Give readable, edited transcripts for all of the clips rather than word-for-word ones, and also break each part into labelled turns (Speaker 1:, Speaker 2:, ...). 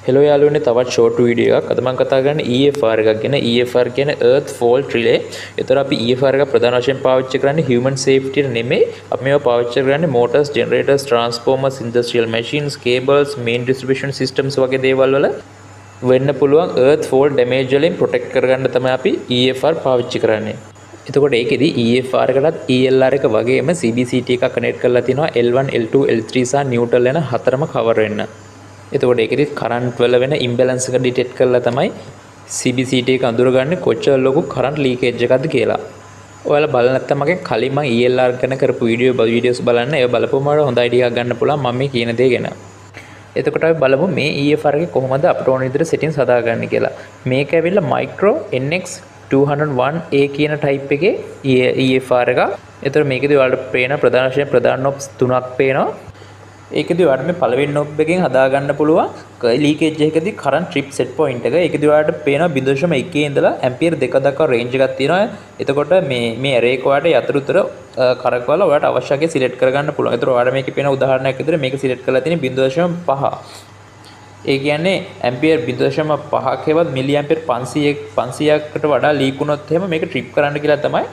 Speaker 1: Hello යාළුවනේ තවත් short video එකක්. අද මම කතා කරන්නේ EFR එකක් ගැන. EFR කියන්නේ Earth Fault Relay. ඒතර අපි EFR එක ප්‍රධාන වශයෙන් පාවිච්චි කරන්නේ human safety එක නෙමෙයි. අපි මේවා පාවිච්චි කරන්නේ motors, generators, transformers, industrial machines, cables, main distribution systems වගේ දේවල් වල වෙන්න පුළුවන් Earth Fault damage වලින් protect කරගන්න තමයි අපි EFR පාවිච්චි කරන්නේ. එතකොට ඒකෙදි EFR එකටත් ELR එක වගේම CBCT එකක් කනෙක්ට් කරලා තිනවා L1, L2, L3 සහ neutral යන හතරම කවර් වෙන්න. එතකොට ඒකෙදි කරන්ට් වල වෙන ඉම්බැලන්ස් එක ඩිටෙක්ට් කරලා තමයි CBCT එක අඳුරගන්නේ කොච්චර ලොකු කරන්ට් ලීකේජ් එකක්ද කියලා. ඔයාලා බලන්න නැත්නම් මගේ කලින් මම ELR ගැන කරපු වීඩියෝස් බලන්න. ඒක බලපුවම හොඳ අයිඩියා ගන්න පුළුවන් මම මේ කියන දේ ගැන. එතකොට අපි බලමු මේ EFR එකේ කොහොමද අපිට ඕන විදිහට settings හදාගන්නේ කියලා. මේක ඇවිල්ලා Micro NX 201A කියන type එකේ EFR එක. එතකොට මේකේදී ඔයාලට පේන ප්‍රධාන වශයෙන් ප්‍රධාන knobs තුනක් පේනවා. ඒකදී ඔයාලට මේ පළවෙනි knob එකෙන් හදාගන්න පුළුවන් leakage එකකදී current trip set point එක. ඒකදී ඔයාලට පේනවා 0.1 ඉඳලා ampere 2 දක්වා range එකක් තියෙනවා. එතකොට මේ array එක ඔයාලට යතුරුතර කරකවලා ඔයාලට අවශ්‍ය එකේ select කරගන්න පුළුවන්. ඒතර ඔයාලට මේකේ පේන උදාහරණයක් විදිහට මේක select කරලා තියෙන්නේ 0.5. ඒ කියන්නේ ඇම්පියර් 0.5ක් හෙවත් මිලි ඇම්පියර් 500කට වඩා ලීක් වුණොත් එහෙම මේක ට්‍රිප් කරන්න කියලා තමයි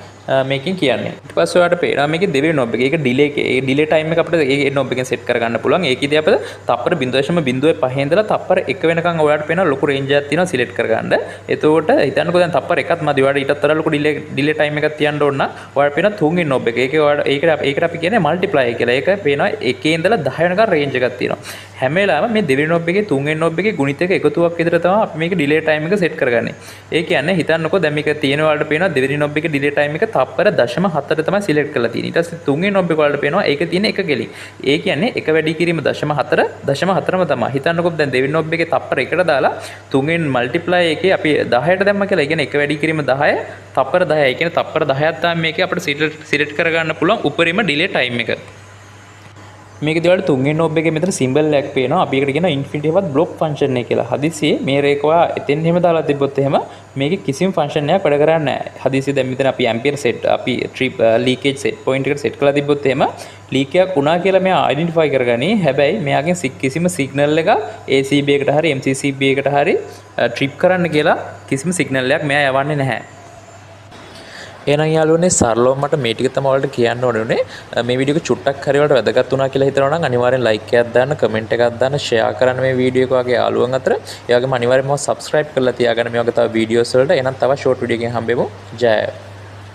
Speaker 1: මේකෙන් කියන්නේ. ඊට පස්සේ ඔයාලට පේනවා මේකේ දෙවෙනි knob එක. ඒක ඩිලේ ටයිම් එක අපිට ඒ knob එකෙන් සෙට් කරගන්න පුළුවන්. ඒකෙදී අපිට තප්පර 0.05 ඉඳලා තප්පර 1 වෙනකන් ඔයාලට පේන ලොකු රේන්ජ් එකක් තියෙනවා සිලෙක්ට් කරගන්න. එතකොට හිතන්නකෝ දැන් තප්පර එකක් මදි. ඔයාලට ඊටත් වඩා ලොකු ඩිලේ ටයිම් එකක් තියන්න ඕන නම් ඔයාලට පේන තුන්වෙනි knob එක. ඒකට අපි කියන්නේ මල්ටිප්ලයි කියලා. ඒක පේනවා 1 ඉඳලා 10 වෙනකන් රේන්ජ් එකක් තියෙනවා. හැම වෙලාවෙම මේ දෙවෙනි knob එකේ තුන්වෙනි knob එකේ ගුණිතයක එකතුවක් විතර තමයි අපි මේක ඩිලේ ටයිම් එක සෙට් කරගන්නේ. ඒ කියන්නේ හිතන්නකෝ දැන් මේක තියෙන වලට පේනවා දෙවෙනි knob එකේ ඩිලේ ටයිම් එක තප්පර 0.4 තමයි සිලෙක්ට් කරලා තියෙන්නේ. ඊට පස්සේ තුන්වෙනි knob එක වලට පේනවා ඒක තියෙන එක ගෙලින්. ඒ කියන්නේ එක වැඩි කිරීම 0.4ම තමයි. හිතන්නකෝ දැන් දෙවෙනි knob එකේ තප්පර 1ට දාලා තුන්වෙනි මල්ටිප්ලයි එකේ අපි 10ට දැම්ම කියලා. ඒ කියන්නේ එක වැඩි කිරීම 10 තප්පර 10. ඒ කියන්නේ තප්පර 10ක් තමයි මේකේ අපිට සිලෙක්ට් කරගන්න පුළුවන් උපරිම ඩිලේ ටයිම් එක. මේකදී ඔයාලට තුන්වෙනි knob එකේ මෙතන සිම්බල් එකක් පේනවා. අපි ඒකට කියනවා infinity වත් block function එක කියලා. හදිසියේ මේ රේක ඔයා එතෙන් එහෙම දාලා තිබ්බොත් එහෙම මේකේ කිසිම function එකක් වැඩ කරන්නේ නැහැ. හදිසියේ දැන් මෙතන අපි ampere set අපි trip leakage set point එකට set කරලා තිබ්බොත් එහෙම leak එකක් වුණා කියලා මෙයා identify කරගනි. හැබැයි මෙයාගෙන් කිසිම signal එකක් ACB එකට හරි MCCB එකට හරි trip කරන්න කියලා කිසිම signal එකක් මෙයා යවන්නේ නැහැ. එහෙනම් යාළුවනේ සරලවම මට මේ ටික තමයි ඔයාලට කියන්න ඕනේ. මේ වීඩියෝ එක චුට්ටක් හරි වලට වැදගත් වුණා කියලා හිතනවා නම් අනිවාර්යෙන් ලයික් එකක් දාන්න, කමෙන්ට් එකක් දාන්න, ෂෙයා කරන්න මේ වීඩියෝ එක වගේ යාළුවන් අතර. ඒ වගේම අනිවාර්යෙන්ම සබ්ස්ක්‍රයිබ් කරලා තියාගන්න මේ වගේ තව වීඩියෝස් වලට. එහෙනම් තව ෂෝට් වීඩියෝ එකකින් හම්බෙමු. ජය.